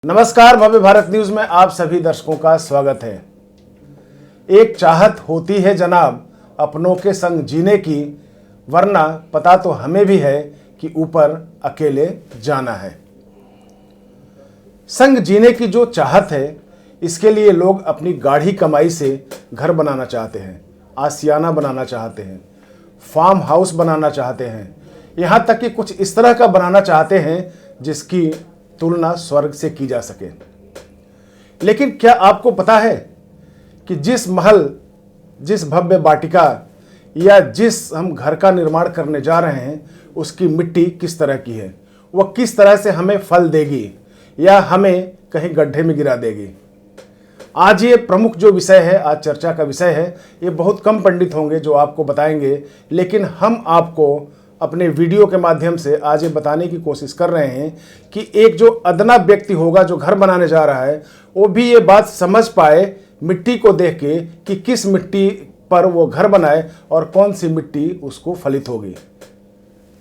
नमस्कार, भव्य भारत न्यूज में आप सभी दर्शकों का स्वागत है। एक चाहत होती है जनाब अपनों के संग जीने की, वरना पता तो हमें भी है कि ऊपर अकेले जाना है। संग जीने की जो चाहत है, इसके लिए लोग अपनी गाढ़ी कमाई से घर बनाना चाहते हैं, आशियाना बनाना चाहते हैं, फार्म हाउस बनाना चाहते हैं, यहाँ तक कि कुछ इस तरह का बनाना चाहते हैं जिसकी तुलना स्वर्ग से की जा सके। लेकिन क्या आपको पता है कि जिस महल, जिस भव्य वाटिका या जिस हम घर का निर्माण करने जा रहे हैं, उसकी मिट्टी किस तरह की है, वह किस तरह से हमें फल देगी या हमें कहीं गड्ढे में गिरा देगी। आज ये प्रमुख जो विषय है, आज चर्चा का विषय है, ये बहुत कम पंडित होंगे जो आपको बताएंगे, लेकिन हम आपको अपने वीडियो के माध्यम से आज ये बताने की कोशिश कर रहे हैं कि एक जो अदना व्यक्ति होगा जो घर बनाने जा रहा है, वो भी ये बात समझ पाए मिट्टी को देख के कि किस मिट्टी पर वो घर बनाए और कौन सी मिट्टी उसको फलित होगी।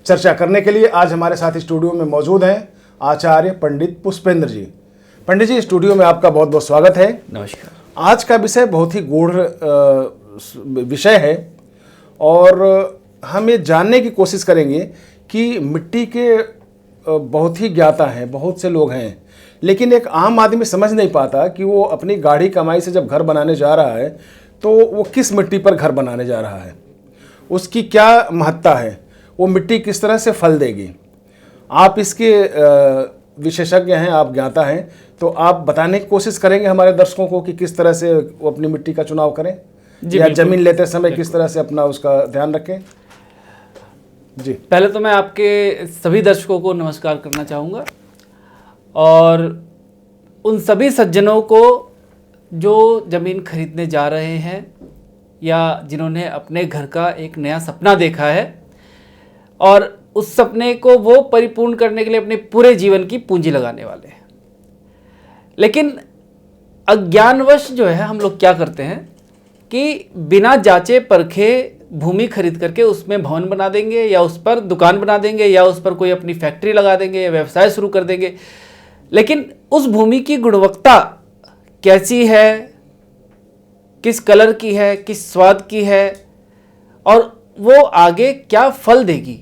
चर्चा करने के लिए आज हमारे साथ स्टूडियो में मौजूद हैं आचार्य पंडित पुष्पेंद्र जी। पंडित जी, स्टूडियो में आपका बहुत बहुत स्वागत है। नमस्कार। आज का विषय बहुत ही गूढ़ विषय है और हम ये जानने की कोशिश करेंगे कि मिट्टी के बहुत ही ज्ञाता हैं, बहुत से लोग हैं, लेकिन एक आम आदमी समझ नहीं पाता कि वो अपनी गाढ़ी कमाई से जब घर बनाने जा रहा है तो वो किस मिट्टी पर घर बनाने जा रहा है, उसकी क्या महत्ता है, वो मिट्टी किस तरह से फल देगी। आप इसके विशेषज्ञ हैं, आप ज्ञाता हैं, तो आप बताने की कोशिश करेंगे हमारे दर्शकों को कि किस तरह से वो अपनी मिट्टी का चुनाव करें या जमीन लेते समय किस तरह से अपना उसका ध्यान रखें। जी, पहले तो मैं आपके सभी दर्शकों को नमस्कार करना चाहूँगा और उन सभी सज्जनों को जो ज़मीन खरीदने जा रहे हैं या जिन्होंने अपने घर का एक नया सपना देखा है और उस सपने को वो परिपूर्ण करने के लिए अपने पूरे जीवन की पूंजी लगाने वाले हैं। लेकिन अज्ञानवश जो है हम लोग क्या करते हैं कि बिना जांचे परखे भूमि खरीद करके उसमें भवन बना देंगे या उस पर दुकान बना देंगे या उस पर कोई अपनी फैक्ट्री लगा देंगे या व्यवसाय शुरू कर देंगे। लेकिन उस भूमि की गुणवत्ता कैसी है, किस कलर की है, किस स्वाद की है और वो आगे क्या फल देगी,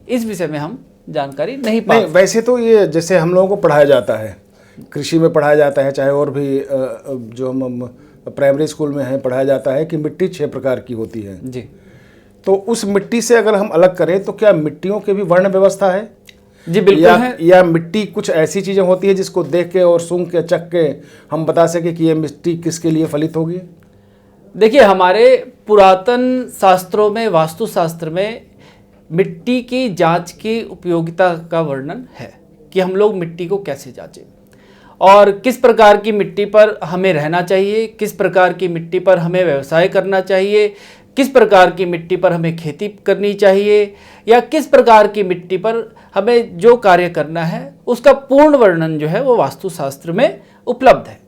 इस विषय में हम जानकारी नहीं पा। वैसे तो ये जैसे हम लोगों को पढ़ाया जाता है, कृषि में पढ़ाया जाता है, चाहे और भी जो हम प्राइमरी स्कूल में है पढ़ाया जाता है कि मिट्टी 6 प्रकार की होती है जी। तो उस मिट्टी से अगर हम अलग करें तो क्या मिट्टियों के भी वर्ण व्यवस्था है? जी बिल्कुल है। या मिट्टी कुछ ऐसी चीजें होती है जिसको देख के और सूंघ के चख के हम बता सके कि ये मिट्टी किसके लिए फलित होगी? देखिए, हमारे पुरातन शास्त्रों में, वास्तुशास्त्र में मिट्टी की जांच की उपयोगिता का वर्णन है कि हम लोग मिट्टी को कैसे जांचें और किस प्रकार की मिट्टी पर हमें रहना चाहिए, किस प्रकार की मिट्टी पर हमें व्यवसाय करना चाहिए, किस प्रकार की मिट्टी पर हमें खेती करनी चाहिए या किस प्रकार की मिट्टी पर हमें जो कार्य करना है, उसका पूर्ण वर्णन जो है वो वास्तुशास्त्र में उपलब्ध है।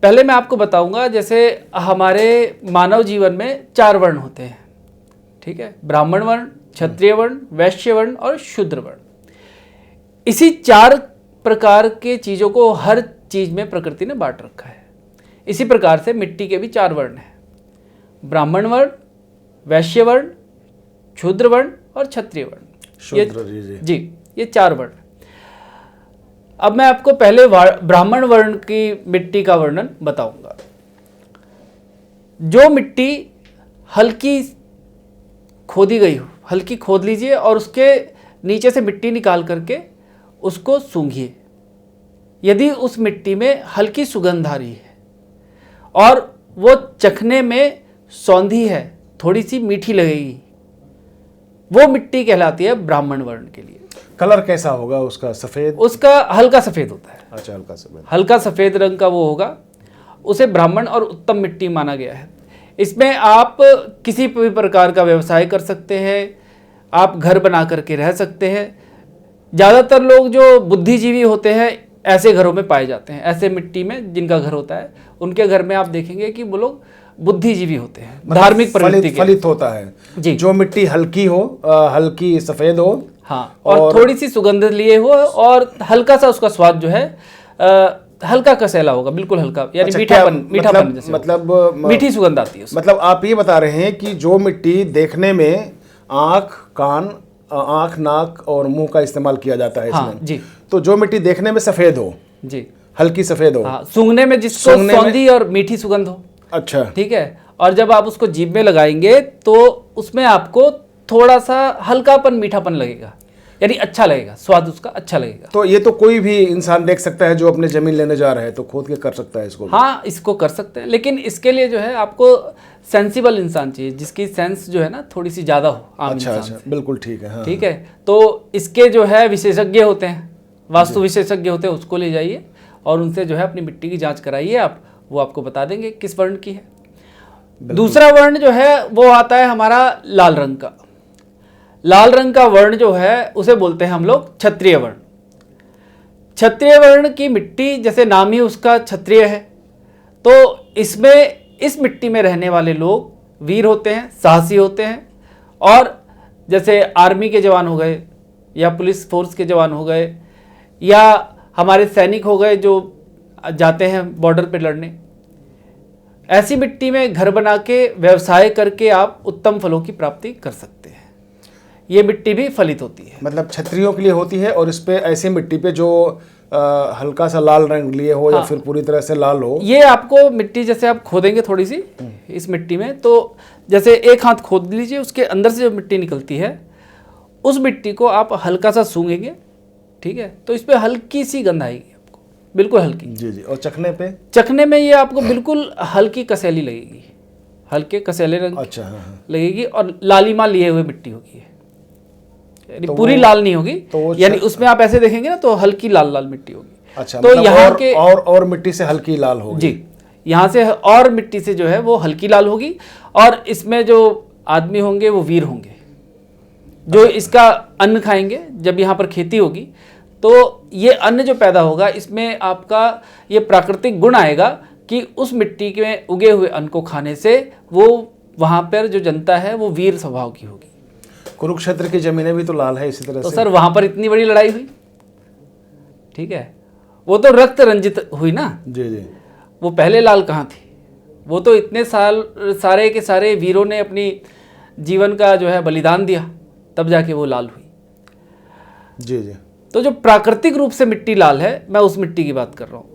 पहले मैं आपको बताऊंगा, जैसे हमारे मानव जीवन में 4 वर्ण होते हैं, ठीक है? ब्राह्मण वर्ण, क्षत्रिय वर्ण, वैश्य वर्ण और शूद्र वर्ण। इसी 4 प्रकार के चीज़ों को हर चीज़ में प्रकृति ने बांट रखा है। इसी प्रकार से मिट्टी के भी 4 वर्ण हैं, ब्राह्मण वर्ण, वैश्य वर्ण, शूद्र वर्ण और क्षत्रिय वर्ण। जी, ये 4 वर्ण। अब मैं आपको पहले ब्राह्मण वर्ण की मिट्टी का वर्णन बताऊंगा। जो मिट्टी हल्की खोदी गई हो, हल्की खोद लीजिए और उसके नीचे से मिट्टी निकाल करके उसको सूंघिए। यदि उस मिट्टी में हल्की सुगंध आ रही है और वो चखने में सौंधी है, थोड़ी सी मीठी लगेगी, वो मिट्टी कहलाती है ब्राह्मण वर्ण के लिए। कलर कैसा होगा उसका? सफेद? उसका हल्का सफेद होता है। अच्छा, हल्का सफेद, हल्का सफेद रंग का वो होगा। उसे ब्राह्मण और उत्तम मिट्टी माना गया है। इसमें आप किसी भी प्रकार का व्यवसाय कर सकते हैं, आप घर बना करके रह सकते हैं। ज़्यादातर लोग जो बुद्धिजीवी होते हैं ऐसे घरों में पाए जाते हैं। ऐसे मिट्टी में जिनका घर होता है उनके घर में आप देखेंगे कि वो लोग बुद्धिजीवी होते हैं, धार्मिक प्रवृत्ति के। फलित होता है जी। जो मिट्टी हल्की हो, हल्की सफेद हो, हाँ, और थोड़ी सी सुगंध लिए हो और हल्का सा उसका स्वाद जो है हल्का कसैला होगा, बिल्कुल हल्का, यानी अच्छा, मीठापन जैसे मतलब मीठी सुगंध आती है उसमें। मतलब आप ये बता रहे हैं कि जो मिट्टी देखने में आँख, नाक और मुंह का इस्तेमाल किया जाता है हाँ इसमें, जी तो जो मिट्टी देखने में सफ़ेद हो, जी, हल्की सफ़ेद हो, हाँ, सूंघने में जिसको सौंधी और मीठी सुगंध हो, अच्छा, ठीक है, और जब आप उसको जीभ में लगाएंगे तो उसमें आपको थोड़ा सा हल्कापन, मीठापन लगेगा, यानी अच्छा लगेगा, स्वाद उसका अच्छा लगेगा। तो ये तो कोई भी इंसान देख सकता है जो अपने ज़मीन लेने जा रहा है, तो खोद के कर सकता है इसको। हाँ, इसको कर सकते हैं, लेकिन इसके लिए जो है आपको सेंसिबल इंसान चाहिए, जिसकी सेंस जो है ना थोड़ी सी ज़्यादा हो आम अच्छा इंसान अच्छा, बिल्कुल ठीक है। हाँ, ठीक है, तो इसके जो है विशेषज्ञ होते हैं, वास्तु विशेषज्ञ होते हैं, उसको ले जाइए और उनसे जो है अपनी मिट्टी की जांच कराइए आप, वो आपको बता देंगे किस वर्ण की है। दूसरा वर्ण जो है वो आता है हमारा लाल रंग का। लाल रंग का वर्ण जो है उसे बोलते हैं हम लोग क्षत्रिय वर्ण। क्षत्रिय वर्ण की मिट्टी, जैसे नाम ही उसका क्षत्रिय है, तो इसमें इस मिट्टी में रहने वाले लोग वीर होते हैं, साहसी होते हैं, और जैसे आर्मी के जवान हो गए या पुलिस फोर्स के जवान हो गए या हमारे सैनिक हो गए जो जाते हैं बॉर्डर पे लड़ने, ऐसी मिट्टी में घर बना के व्यवसाय करके आप उत्तम फलों की प्राप्ति कर सकते हैं। ये मिट्टी भी फलित होती है, मतलब क्षत्रियों के लिए होती है, और इस पे ऐसी मिट्टी पे जो हल्का सा लाल रंग लिए हो या फिर पूरी तरह से लाल हो, ये आपको मिट्टी जैसे आप खोदेंगे थोड़ी सी इस मिट्टी में, तो जैसे एक हाथ खोद लीजिए, उसके अंदर से जो मिट्टी निकलती है उस मिट्टी को आप हल्का सा सूंघेंगे, ठीक है, तो इस पर हल्की सी गंध आएगी आपको, बिल्कुल हल्की। जी जी, और चखने में ये आपको बिल्कुल हल्की कसैली लगेगी, हल्के कसैले रंग की अच्छा, हाँ, लगेगी, और लालिमा लिए हुए मिट्टी होगी, यानी तो पूरी लाल नहीं होगी, तो यानी उसमें आप ऐसे देखेंगे ना तो हल्की लाल लाल मिट्टी होगी। अच्छा, तो मतलब यहाँ के और मिट्टी से हल्की लाल होगी। जी, यहाँ से और मिट्टी से जो है वो हल्की लाल होगी, और इसमें जो आदमी होंगे वो वीर होंगे, जो इसका अन्न खाएंगे। जब यहाँ पर खेती होगी तो ये अन्न जो पैदा होगा, इसमें आपका ये प्राकृतिक गुण आएगा कि उस मिट्टी में उगे हुए अन्न को खाने से वो वहाँ पर जो जनता है वो वीर स्वभाव की होगी। कुरुक्षेत्र की जमीनें भी तो लाल है इसी तरह तो से। सर वहाँ पर इतनी बड़ी लड़ाई हुई, ठीक है, वो तो रक्त रंजित हुई ना। जी जी, वो पहले लाल कहाँ थी, वो तो इतने सारे के सारे वीरों ने अपनी जीवन का जो है बलिदान दिया, तब जाके वो लाल हुई। जी जी, तो जो प्राकृतिक रूप से मिट्टी लाल है, मैं उस मिट्टी की बात कर रहा हूँ,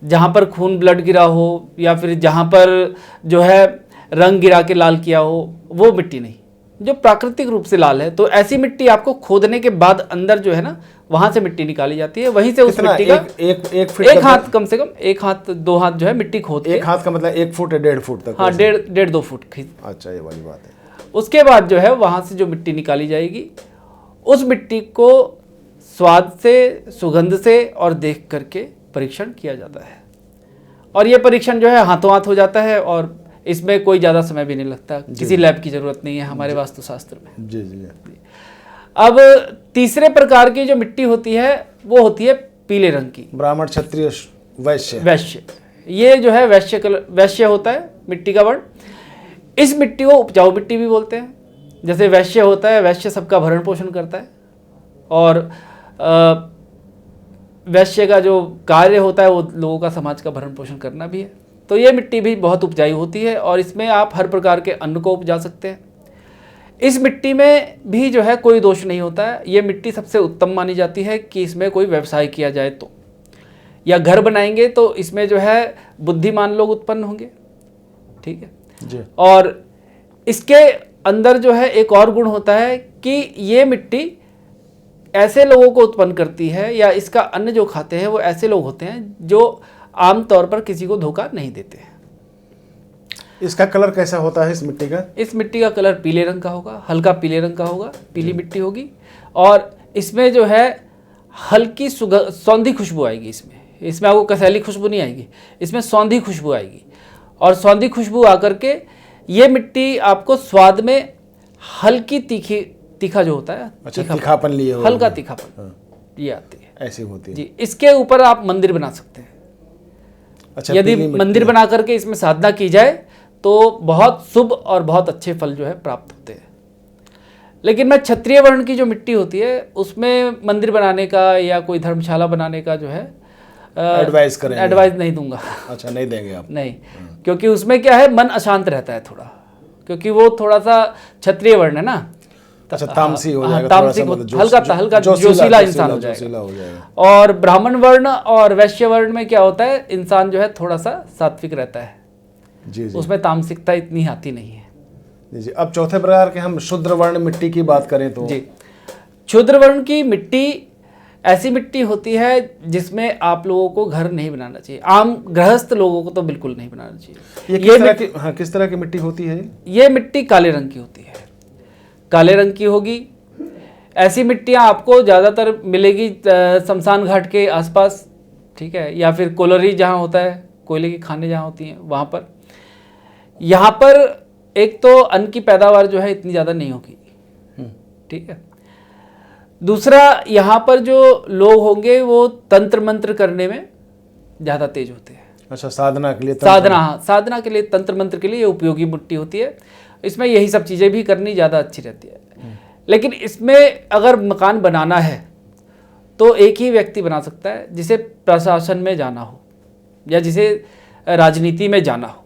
जहाँ पर खून ब्लड गिरा हो या फिर जहाँ पर जो है रंग गिरा के लाल किया हो, वो मिट्टी नहीं, जो प्राकृतिक रूप से लाल है। तो ऐसी मिट्टी आपको खोदने के बाद अंदर जो है ना, वहां से मिट्टी निकाली जाती है, वहीं से उस मिट्टी का एक फीट एक हाथ, कम से कम एक हाथ 2 हाथ जो है मिट्टी खोद के, एक हाथ का मतलब 1 फुट या 1.5 फुट तक। हाँ, 1.5-2 फुट खींच। अच्छा, ये वाली बात है। उसके बाद जो है वहां से जो मिट्टी निकाली जाएगी, उस मिट्टी को स्वाद से, सुगंध से और देख करके परीक्षण किया जाता है, और ये परीक्षण जो है हाथों हाथ हो जाता है, और इसमें कोई ज़्यादा समय भी नहीं लगता, किसी लैब की ज़रूरत नहीं है हमारे वास्तुशास्त्र में। जी जी जी। अब तीसरे प्रकार की जो मिट्टी होती है वो होती है पीले रंग की, ब्राह्मण, क्षत्रिय, वैश्य। वैश्य। ये जो है वैश्य होता है मिट्टी का वर्ण। इस मिट्टी को उपजाऊ मिट्टी भी बोलते हैं। जैसे वैश्य होता है, वैश्य सबका भरण पोषण करता है, और वैश्य का जो कार्य होता है वो लोगों का, समाज का भरण पोषण करना भी है। तो ये मिट्टी भी बहुत उपजाऊ होती है, और इसमें आप हर प्रकार के अन्न को उपजा सकते हैं। इस मिट्टी में भी जो है कोई दोष नहीं होता है। ये मिट्टी सबसे उत्तम मानी जाती है कि इसमें कोई व्यवसाय किया जाए तो, या घर बनाएंगे तो इसमें जो है बुद्धिमान लोग उत्पन्न होंगे, ठीक है जी। और इसके अंदर जो है एक और गुण होता है कि ये मिट्टी ऐसे लोगों को उत्पन्न करती है, या इसका अन्न जो खाते हैं वो ऐसे लोग होते हैं जो आमतौर पर किसी को धोखा नहीं देते हैं। इसका कलर कैसा होता है इस मिट्टी का? इस मिट्टी का कलर पीले रंग का होगा, हल्का पीले रंग का होगा, पीली मिट्टी होगी, और इसमें जो है हल्की सौंधी खुशबू आएगी। इसमें आपको कसैली खुशबू नहीं आएगी, इसमें सौंधी खुशबू आएगी, और सौंधी खुशबू आकर के ये मिट्टी आपको स्वाद में हल्की तीखा जो होता है, अच्छा, तीखापन लिए हो, हल्का तीखापन ये आती है, ऐसी होती है जी। इसके ऊपर आप मंदिर बना सकते हैं। अच्छा, यदि मंदिर बना करके इसमें साधना की जाए तो बहुत शुभ और बहुत अच्छे फल जो है प्राप्त होते हैं। लेकिन मैं क्षत्रिय वर्ण की जो मिट्टी होती है उसमें मंदिर बनाने का या कोई धर्मशाला बनाने का जो है एडवाइस नहीं दूंगा। अच्छा, नहीं देंगे आप? नहीं, क्योंकि उसमें क्या है, मन अशांत रहता है थोड़ा, क्योंकि वो थोड़ा सा क्षत्रिय वर्ण है ना। अच्छा, तामसी हो जाएगा, तामसिक, हल्का जोशीला इंसान हो जाएगा। और ब्राह्मण वर्ण और वैश्य वर्ण में क्या होता है, इंसान जो है थोड़ा सा सात्विक रहता है। जी जी, उसमें तामसिकता इतनी आती नहीं है। जी जी। अब चौथे प्रकार के हम शूद्र वर्ण मिट्टी की बात करें तो? जी, शूद्र वर्ण की मिट्टी ऐसी मिट्टी होती है जिसमें आप लोगों को घर नहीं बनाना चाहिए, आम गृहस्थ लोगों को तो बिल्कुल नहीं बनाना चाहिए। किस तरह की मिट्टी होती है? ये मिट्टी काले रंग की होती है, काले रंग की होगी। ऐसी मिट्टियाँ आपको ज़्यादातर मिलेगी शमशान घाट के आसपास, ठीक है, या फिर कोलरी जहाँ होता है, कोयले की खानें जहाँ होती हैं वहाँ पर। यहाँ पर एक तो अन्न की पैदावार जो है इतनी ज़्यादा नहीं होगी, ठीक है। दूसरा, यहाँ पर जो लोग होंगे वो तंत्र मंत्र करने में ज़्यादा तेज होते हैं। अच्छा, साधना के लिए? साधना के लिए, तंत्र मंत्र के लिए ये उपयोगी मिट्टी होती है। इसमें यही सब चीज़ें भी करनी ज़्यादा अच्छी रहती है। लेकिन इसमें अगर मकान बनाना है तो एक ही व्यक्ति बना सकता है, जिसे प्रशासन में जाना हो या जिसे राजनीति में जाना हो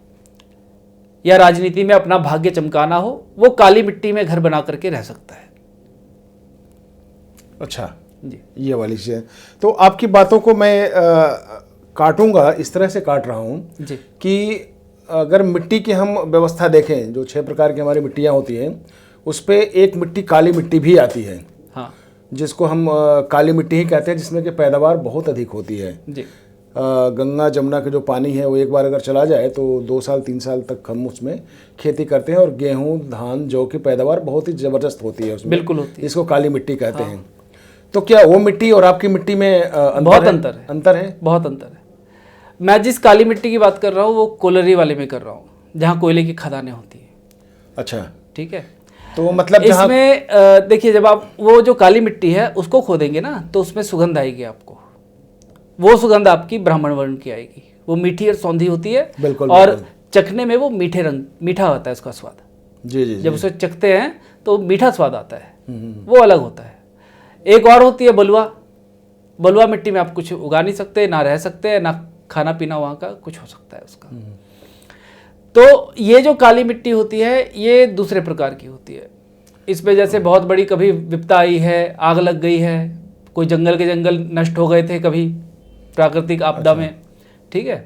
या राजनीति में अपना भाग्य चमकाना हो, वो काली मिट्टी में घर बना करके रह सकता है। अच्छा जी, ये वाली चीज़ है। तो आपकी बातों को मैं काटूंगा, इस तरह से काट रहा हूँ जी, कि अगर मिट्टी की हम व्यवस्था देखें, जो 6 प्रकार की हमारी मिट्टियाँ होती हैं, उस पर एक मिट्टी काली मिट्टी भी आती है। हाँ, जिसको हम काली मिट्टी ही कहते हैं, जिसमें कि पैदावार बहुत अधिक होती है। जी, गंगा जमुना का जो पानी है वो एक बार अगर चला जाए तो 2 साल 3 साल तक हम उसमें खेती करते हैं, और गेहूं धान जौ की पैदावार बहुत ही ज़बरदस्त होती है उसमें। बिल्कुल होती है। इसको काली मिट्टी कहते हैं। तो क्या वो मिट्टी और आपकी मिट्टी में बहुत अंतर है? अंतर है, बहुत अंतर है। मैं जिस काली मिट्टी की बात कर रहा हूँ वो कोलरी वाले में कर रहा हूँ, जहाँ कोयले की खदानें होती हैं। अच्छा, ठीक है। तो मतलब इसमें देखिए, जब आप वो जो काली मिट्टी है उसको खोदेंगे ना, तो उसमें सुगंध आएगी आपको। वो सुगंध आपकी ब्राह्मण वर्ण की आएगी। वो मीठी और सौंधी होती है। बिल्कुल, और चखने में वो मीठा होता है उसका स्वाद। जी जी, जब उसे चखते हैं तो मीठा स्वाद आता है, वो अलग होता है। एक और होती है बलुआ। बलुआ मिट्टी में आप कुछ उगा नहीं सकते, ना रह सकते, ना खाना पीना वहाँ का कुछ हो सकता है उसका। तो ये जो काली मिट्टी होती है ये दूसरे प्रकार की होती है। इसमें जैसे बहुत बड़ी कभी विपदा आई है, आग लग गई है, कोई जंगल के जंगल नष्ट हो गए थे कभी प्राकृतिक आपदा में, ठीक है,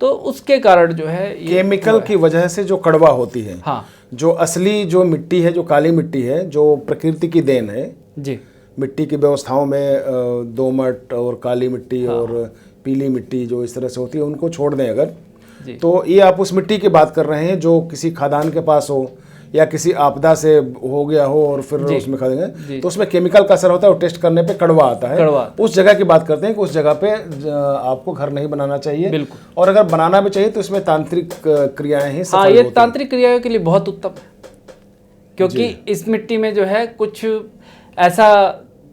तो उसके कारण जो है केमिकल की वजह से जो कड़वा होती है। हाँ, जो असली जो मिट्टी है, जो काली मिट्टी है, जो प्रकृति की देन है जी, मिट्टी की व्यवस्थाओं में दोमट और काली मिट्टी और पीली मिट्टी जो इस तरह से होती है, उनको छोड़ दें अगर, तो ये आप उस मिट्टी की बात कर रहे हैं जो किसी खदान के पास हो या किसी आपदा से हो गया हो और फिर उसमें खा देंगे, तो उसमें केमिकल का असर होता है और टेस्ट करने पे कड़वा आता है। उस जगह की बात करते हैं कि उस जगह पे आपको घर नहीं बनाना चाहिए। बिल्कुल। और अगर बनाना भी चाहिए तो इसमें तांत्रिक क्रियाएं ही सफल होती हैं। ये तांत्रिक क्रियाओं के लिए बहुत उत्तम है, क्योंकि इस मिट्टी में जो है कुछ ऐसा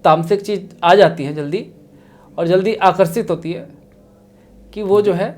तामसिक चीज आ जाती है जल्दी, और जल्दी आकर्षित होती है कि वो जो है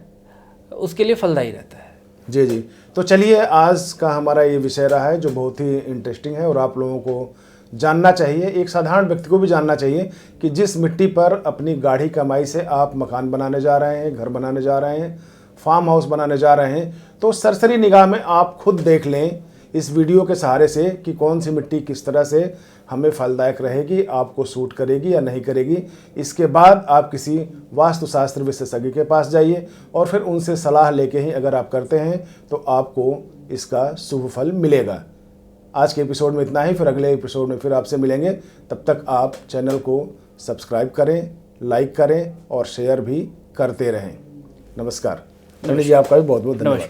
उसके लिए फलदायी रहता है। जी जी। तो चलिए, आज का हमारा ये विषय रहा है जो बहुत ही इंटरेस्टिंग है और आप लोगों को जानना चाहिए, एक साधारण व्यक्ति को भी जानना चाहिए कि जिस मिट्टी पर अपनी गाढ़ी कमाई से आप मकान बनाने जा रहे हैं, घर बनाने जा रहे हैं, फार्म हाउस बनाने जा रहे हैं, तो सरसरी निगाह में आप खुद देख लें इस वीडियो के सहारे से कि कौन सी मिट्टी किस तरह से हमें फलदायक रहेगी, आपको सूट करेगी या नहीं करेगी। इसके बाद आप किसी वास्तुशास्त्र विशेषज्ञ के पास जाइए और फिर उनसे सलाह लेके ही अगर आप करते हैं तो आपको इसका शुभ फल मिलेगा। आज के एपिसोड में इतना ही, फिर अगले एपिसोड में फिर आपसे मिलेंगे। तब तक आप चैनल को सब्सक्राइब करें, लाइक करें और शेयर भी करते रहें। नमस्कार। जी, आपका भी बहुत बहुत धन्यवाद।